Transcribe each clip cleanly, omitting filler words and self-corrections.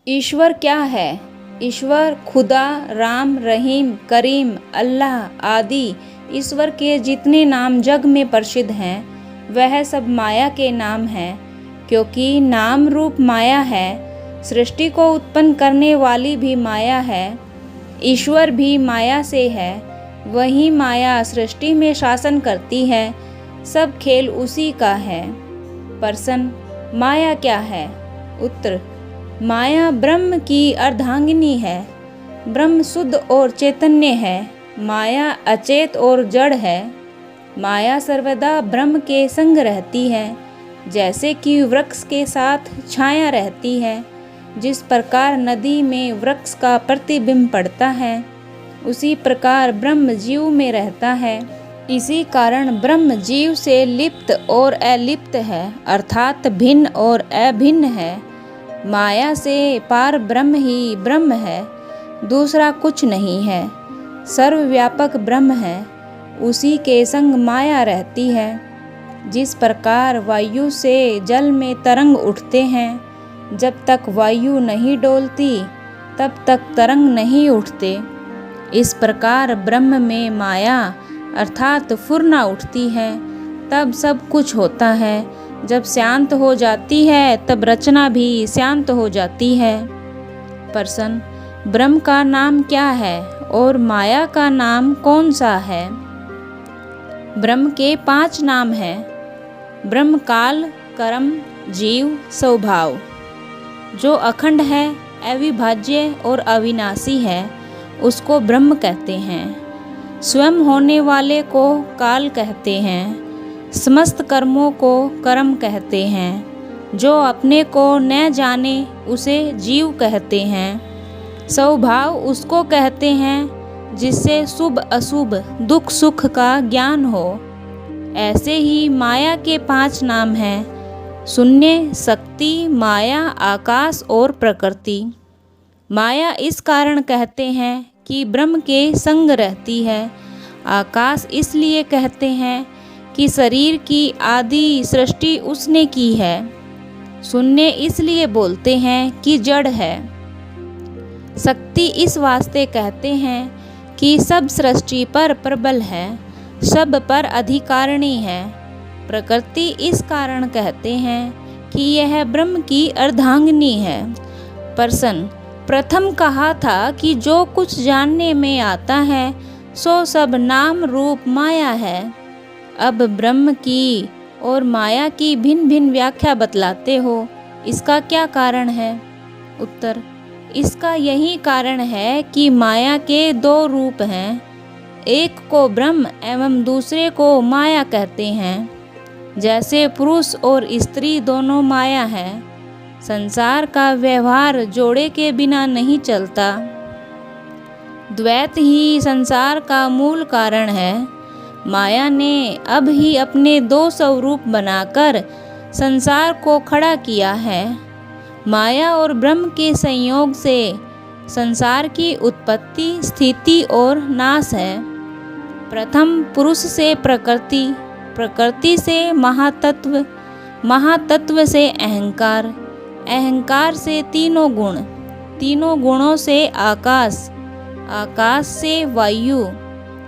ईश्वर क्या है? ईश्वर खुदा, राम, रहीम, करीम, अल्लाह आदि ईश्वर के जितने नाम जग में प्रसिद्ध हैं वह सब माया के नाम हैं, क्योंकि नाम रूप माया है। सृष्टि को उत्पन्न करने वाली भी माया है, ईश्वर भी माया से है। वही माया सृष्टि में शासन करती है, सब खेल उसी का है। प्रश्न, माया क्या है? उत्तर, माया ब्रह्म की अर्धांगिनी है। ब्रह्म शुद्ध और चैतन्य है, माया अचेत और जड़ है। माया सर्वदा ब्रह्म के संग रहती है, जैसे कि वृक्ष के साथ छाया रहती है। जिस प्रकार नदी में वृक्ष का प्रतिबिंब पड़ता है, उसी प्रकार ब्रह्म जीव में रहता है। इसी कारण ब्रह्म जीव से लिप्त और अलिप्त है, अर्थात भिन्न और अभिन्न है। माया से पार ब्रह्म ही ब्रह्म है, दूसरा कुछ नहीं है। सर्वव्यापक ब्रह्म है, उसी के संग माया रहती है। जिस प्रकार वायु से जल में तरंग उठते हैं, जब तक वायु नहीं डोलती तब तक तरंग नहीं उठते, इस प्रकार ब्रह्म में माया अर्थात फुरना उठती है, तब सब कुछ होता है। जब शांत हो जाती है तब रचना भी शांत हो जाती है। प्रश्न, ब्रह्म का नाम क्या है और माया का नाम कौन सा है? ब्रह्म के 5 नाम हैं। ब्रह्म काल, कर्म, जीव, स्वभाव। जो अखंड है, अविभाज्य और अविनाशी है, उसको ब्रह्म कहते हैं। स्वयं होने वाले को काल कहते हैं। समस्त कर्मों को कर्म कहते हैं। जो अपने को न जाने उसे जीव कहते हैं। स्वभाव उसको कहते हैं जिससे शुभ अशुभ दुख सुख का ज्ञान हो। ऐसे ही माया के 5 नाम हैं: शून्य, शक्ति, माया, आकाश और प्रकृति। माया इस कारण कहते हैं कि ब्रह्म के संग रहती है। आकाश इसलिए कहते हैं कि शरीर की आदि सृष्टि उसने की है। शून्य इसलिए बोलते हैं कि जड़ है। शक्ति इस वास्ते कहते हैं कि सब सृष्टि पर प्रबल है, सब पर अधिकारिणी है। प्रकृति इस कारण कहते हैं कि यह ब्रह्म की अर्धांगिनी है। प्रश्न, प्रथम कहा था कि जो कुछ जानने में आता है सो सब नाम रूप माया है। अब ब्रह्म की और माया की भिन्न भिन्न व्याख्या बतलाते हो, इसका क्या कारण है? उत्तर, इसका यही कारण है कि माया के 2 रूप हैं, एक को ब्रह्म एवं दूसरे को माया कहते हैं। जैसे पुरुष और स्त्री दोनों माया है। संसार का व्यवहार जोड़े के बिना नहीं चलता। द्वैत ही संसार का मूल कारण है। माया ने अब ही अपने 2 स्वरूप बनाकर संसार को खड़ा किया है। माया और ब्रह्म के संयोग से संसार की उत्पत्ति, स्थिति और नाश है। प्रथम पुरुष से प्रकृति, प्रकृति से महातत्व, महातत्व से अहंकार, अहंकार से तीनों गुण, तीनों गुणों से आकाश, आकाश से वायु,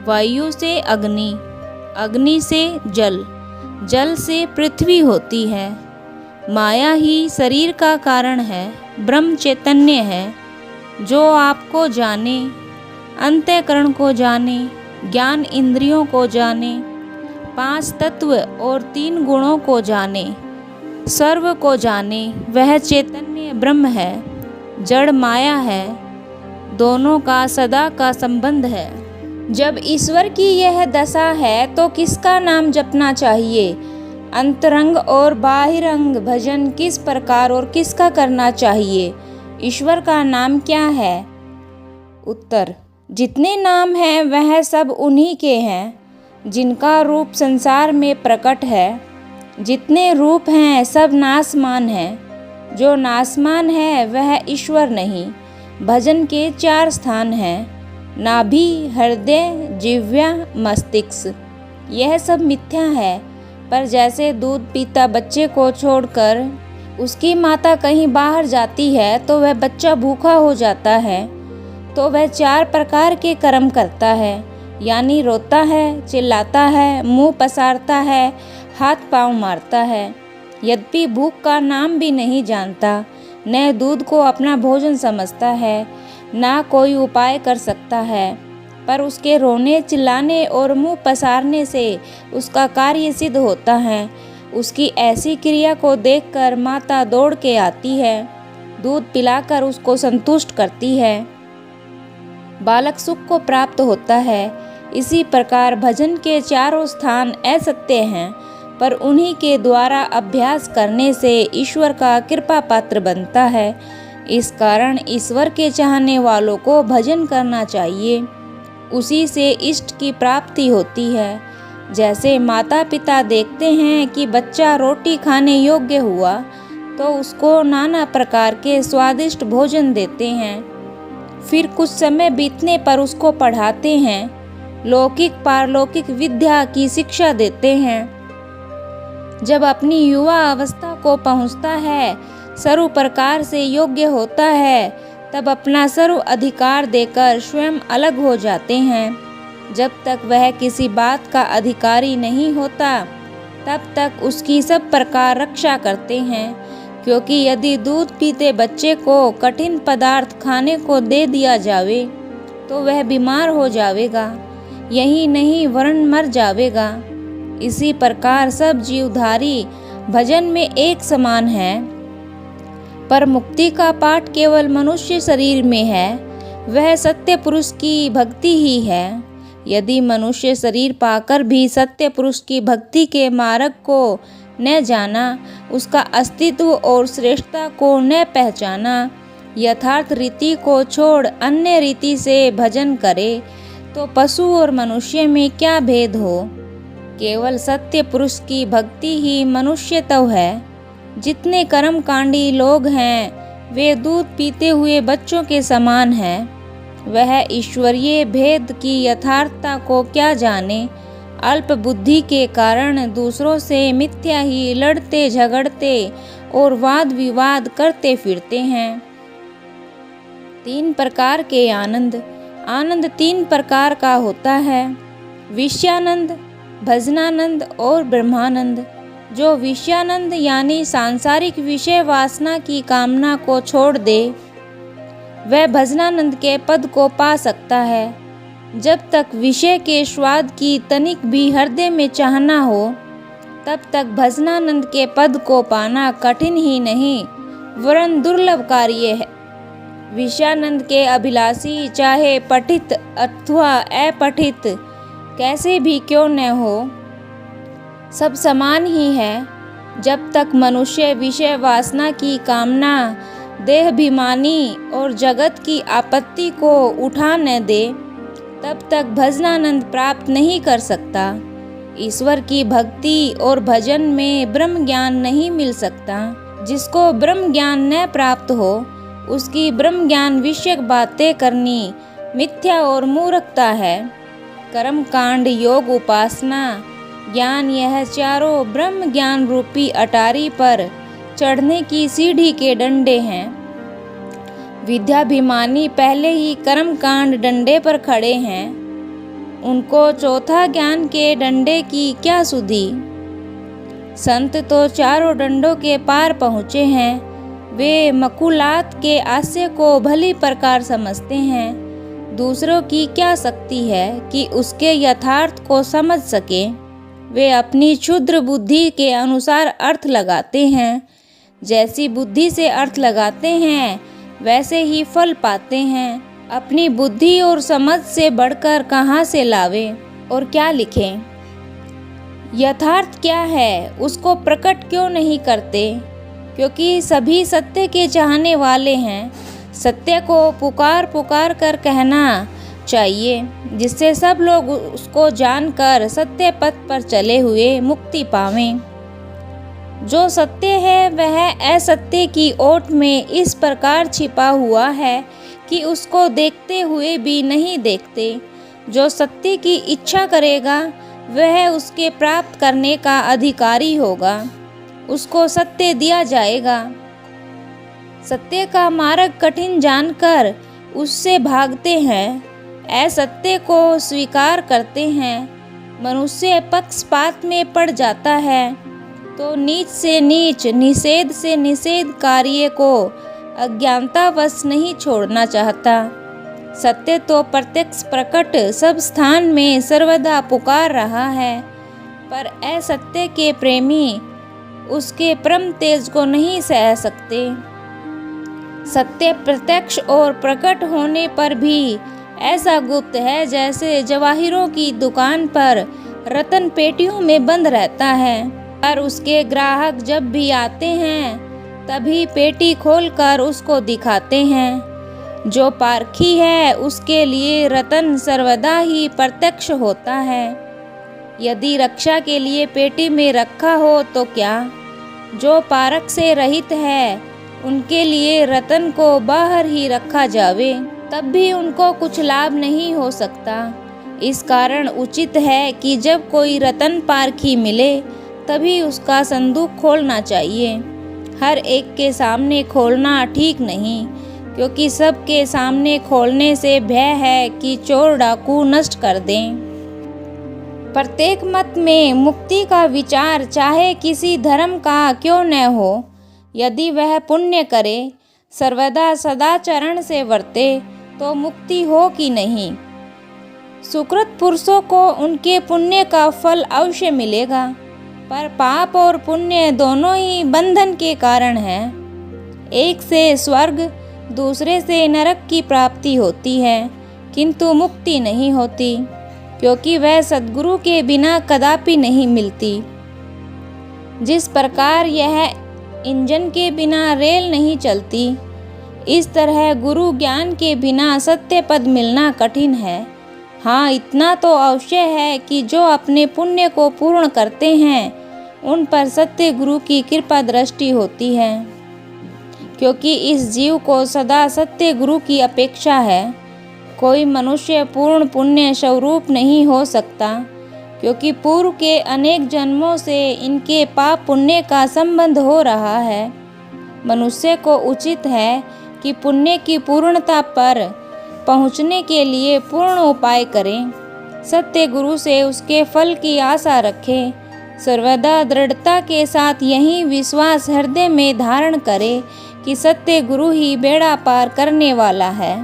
वायु से अग्नि, अग्नि से जल, जल से पृथ्वी होती है। माया ही शरीर का कारण है। ब्रह्म चैतन्य है, जो आपको जाने, अंतःकरण को जाने, ज्ञान इंद्रियों को जाने, 5 तत्व और 3 गुणों को जाने, सर्व को जाने, वह चैतन्य ब्रह्म है। जड़ माया है, दोनों का सदा का संबंध है। जब ईश्वर की यह दशा है तो किसका नाम जपना चाहिए? अंतरंग और बाहिरंग भजन किस प्रकार और किसका करना चाहिए? ईश्वर का नाम क्या है? उत्तर, जितने नाम हैं वह सब उन्हीं के हैं जिनका रूप संसार में प्रकट है। जितने रूप हैं सब नाशमान हैं, जो नाशमान है वह ईश्वर नहीं। भजन के 4 स्थान हैं: नाभि, हृदय, जिह्वा, मस्तिष्क। यह सब मिथ्या है, पर जैसे दूध पीता बच्चे को छोड़कर उसकी माता कहीं बाहर जाती है तो वह बच्चा भूखा हो जाता है, तो वह 4 प्रकार के कर्म करता है, यानी रोता है, चिल्लाता है, मुंह पसारता है, हाथ पांव मारता है। यद्यपि भूख का नाम भी नहीं जानता, न दूध को अपना भोजन समझता है, ना कोई उपाय कर सकता है, पर उसके रोने, चिल्लाने और मुंह पसारने से उसका कार्य सिद्ध होता है। उसकी ऐसी क्रिया को देखकर माता दौड़ के आती है, दूध पिलाकर उसको संतुष्ट करती है। बालक सुख को प्राप्त होता है। इसी प्रकार भजन के चारों स्थान असत्य हैं, पर उन्हीं के द्वारा अभ्यास करने से ईश्वर का कृपा पात्र बनता है। इस कारण ईश्वर के चाहने वालों को भजन करना चाहिए, उसी से इष्ट की प्राप्ति होती है। जैसे माता पिता देखते हैं कि बच्चा रोटी खाने योग्य हुआ, तो उसको नाना प्रकार के स्वादिष्ट भोजन देते हैं। फिर कुछ समय बीतने पर उसको पढ़ाते हैं, लौकिक पारलौकिक विद्या की शिक्षा देते हैं। जब अपनी युवा अवस्था को पहुंचता है, सर्व प्रकार से योग्य होता है, तब अपना सर्व अधिकार देकर स्वयं अलग हो जाते हैं। जब तक वह किसी बात का अधिकारी नहीं होता, तब तक उसकी सब प्रकार रक्षा करते हैं, क्योंकि यदि दूध पीते बच्चे को कठिन पदार्थ खाने को दे दिया जावे तो वह बीमार हो जावेगा, यही नहीं वरन मर जावेगा। इसी प्रकार सब जीवधारी भजन में एक समान है, पर मुक्ति का पाठ केवल मनुष्य शरीर में है, वह सत्य पुरुष की भक्ति ही है। यदि मनुष्य शरीर पाकर भी सत्य पुरुष की भक्ति के मार्ग को न जाना, उसका अस्तित्व और श्रेष्ठता को न पहचाना, यथार्थ रीति को छोड़ अन्य रीति से भजन करे, तो पशु और मनुष्य में क्या भेद हो। केवल सत्य पुरुष की भक्ति ही मनुष्यत्व है। जितने कर्मकांडी लोग हैं, वे दूध पीते हुए बच्चों के समान हैं। वह ईश्वरीय भेद की यथार्थता को क्या जाने। अल्प बुद्धि के कारण दूसरों से मिथ्या ही लड़ते झगड़ते और वाद विवाद करते फिरते हैं। 3 प्रकार के आनंद। आनंद 3 प्रकार का होता है, विषयानंद, भजनानंद और ब्रह्मानंद। जो विषयानंद यानी सांसारिक विषय वासना की कामना को छोड़ दे, वह भजनानंद के पद को पा सकता है। जब तक विषय के स्वाद की तनिक भी हृदय में चाहना हो, तब तक भजनानंद के पद को पाना कठिन ही नहीं वरन दुर्लभ कार्य है। विषयानंद के अभिलाषी चाहे पठित अथवा अपठित कैसे भी क्यों न हो, सब समान ही है। जब तक मनुष्य विषय वासना की कामना, देहाभिमानी और जगत की आपत्ति को उठा न दे, तब तक भजनानंद प्राप्त नहीं कर सकता। ईश्वर की भक्ति और भजन में ब्रह्म ज्ञान नहीं मिल सकता। जिसको ब्रह्म ज्ञान न प्राप्त हो, उसकी ब्रह्म ज्ञान विषयक बातें करनी मिथ्या और मूर्खता है। कर्म कांड, योग, उपासना, ज्ञान, यह चारों ब्रह्म ज्ञान रूपी अटारी पर चढ़ने की सीढ़ी के डंडे हैं। विद्याभिमानी पहले ही कर्म कांड डंडे पर खड़े हैं, उनको चौथा ज्ञान के डंडे की क्या सुधी। संत तो चारों डंडों के पार पहुँचे हैं। वे मकुलात के आशय को भली प्रकार समझते हैं। दूसरों की क्या शक्ति है कि उसके यथार्थ को समझ सके। वे अपनी क्षुद्र बुद्धि के अनुसार अर्थ लगाते हैं। जैसी बुद्धि से अर्थ लगाते हैं, वैसे ही फल पाते हैं। अपनी बुद्धि और समझ से बढ़कर कहाँ से लावे और क्या लिखें। यथार्थ क्या है, उसको प्रकट क्यों नहीं करते, क्योंकि सभी सत्य के चाहने वाले हैं। सत्य को पुकार पुकार कर कहना चाहिए, जिससे सब लोग उसको जानकर सत्य पथ पर चले हुए मुक्ति पावें। जो सत्य है वह असत्य की ओट में इस प्रकार छिपा हुआ है कि उसको देखते हुए भी नहीं देखते। जो सत्य की इच्छा करेगा वह उसके प्राप्त करने का अधिकारी होगा। उसको सत्य दिया जाएगा। सत्य का मार्ग कठिन जानकर उससे भागते हैं, असत्य को स्वीकार करते हैं। मनुष्य पक्षपात में पड़ जाता है तो नीच से नीच, निषेध से निषेध कार्य को अज्ञानतावश नहीं छोड़ना चाहता। सत्य तो प्रत्यक्ष प्रकट सब स्थान में सर्वदा पुकार रहा है, पर असत्य के प्रेमी उसके परम तेज को नहीं सह सकते। सत्य प्रत्यक्ष और प्रकट होने पर भी ऐसा गुप्त है जैसे जवाहिरों की दुकान पर रत्न पेटियों में बंद रहता है, पर उसके ग्राहक जब भी आते हैं तभी पेटी खोलकर उसको दिखाते हैं। जो पारखी है उसके लिए रत्न सर्वदा ही प्रत्यक्ष होता है। यदि रक्षा के लिए पेटी में रखा हो तो क्या, जो पारख से रहित है उनके लिए रत्न को बाहर ही रखा जावे तब भी उनको कुछ लाभ नहीं हो सकता। इस कारण उचित है कि जब कोई रत्न पारखी मिले तभी उसका संदूक खोलना चाहिए। हर एक के सामने खोलना ठीक नहीं, क्योंकि सबके सामने खोलने से भय है कि चोर डाकू नष्ट कर दें। प्रत्येक मत में मुक्ति का विचार चाहे किसी धर्म का क्यों न हो, यदि वह पुण्य करे, सर्वदा सदाचरण से वर्ते तो मुक्ति हो कि नहीं। सुकृत पुरुषों को उनके पुण्य का फल अवश्य मिलेगा, पर पाप और पुण्य दोनों ही बंधन के कारण हैं। एक से स्वर्ग, दूसरे से नरक की प्राप्ति होती है, किंतु मुक्ति नहीं होती, क्योंकि वह सद्गुरु के बिना कदापि नहीं मिलती। जिस प्रकार यह इंजन के बिना रेल नहीं चलती, इस तरह गुरु ज्ञान के बिना सत्य पद मिलना कठिन है। हाँ, इतना तो अवश्य है कि जो अपने पुण्य को पूर्ण करते हैं उन पर सत्य गुरु की कृपा दृष्टि होती है, क्योंकि इस जीव को सदा सत्य गुरु की अपेक्षा है। कोई मनुष्य पूर्ण पुण्य स्वरूप नहीं हो सकता, क्योंकि पूर्व के अनेक जन्मों से इनके पाप पुण्य का संबंध हो रहा है। मनुष्य को उचित है कि पुण्य की पूर्णता पर पहुँचने के लिए पूर्ण उपाय करें, सत्य गुरु से उसके फल की आशा रखें, सर्वदा दृढ़ता के साथ यही विश्वास हृदय में धारण करें कि सत्य गुरु ही बेड़ा पार करने वाला है।